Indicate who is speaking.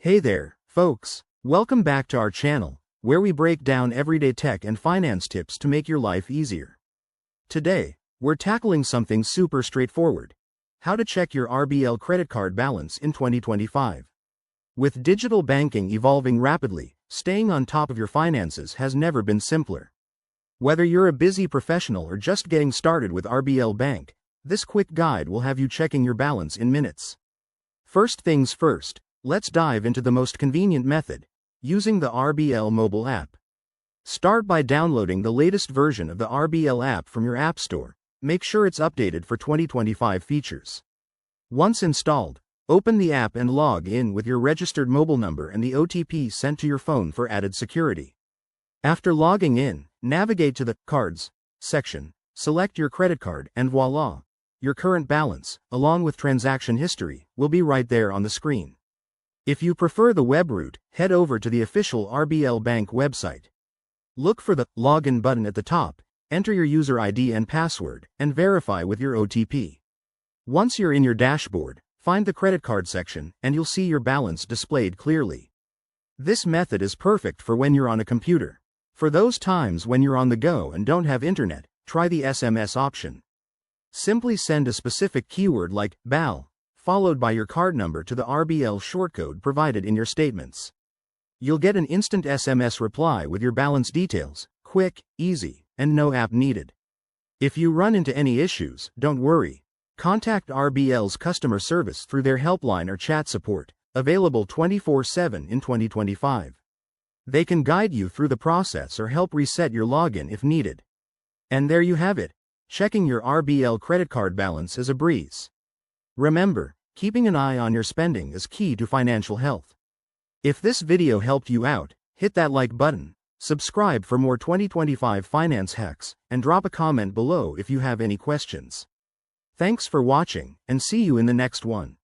Speaker 1: Hey there, folks. Welcome back to our channel, where we break down everyday tech and finance tips to make your life easier. Today, we're tackling something super straightforward: how to check your RBL credit card balance in 2025. With digital banking evolving rapidly, staying on top of your finances has never been simpler. Whether you're a busy professional or just getting started with RBL Bank, this quick guide will have you checking your balance in minutes. First things first, let's dive into the most convenient method: using the RBL mobile app. Start by downloading the latest version of the RBL app from your app store. Make sure it's updated for 2025 features. Once installed, open the app and log in with your registered mobile number and the OTP sent to your phone for added security. After logging in, navigate to the Cards section, select your credit card, and voila! Your current balance, along with transaction history, will be right there on the screen. If you prefer the web route, head over to the official RBL Bank website. Look for the Login button at the top, enter your user ID and password, and verify with your OTP. Once you're in your dashboard, find the credit card section, and you'll see your balance displayed clearly. This method is perfect for when you're on a computer. For those times when you're on the go and don't have internet, try the SMS option. Simply send a specific keyword like BAL, followed by your card number to the RBL shortcode provided in your statements. You'll get an instant SMS reply with your balance details, quick, easy, and no app needed. If you run into any issues, don't worry. Contact RBL's customer service through their helpline or chat support, available 24/7 in 2025. They can guide you through the process or help reset your login if needed. And there you have it. Checking your RBL credit card balance is a breeze. Remember, keeping an eye on your spending is key to financial health. If this video helped you out, hit that like button, subscribe for more 2025 finance hacks, and drop a comment below if you have any questions. Thanks for watching, and see you in the next one.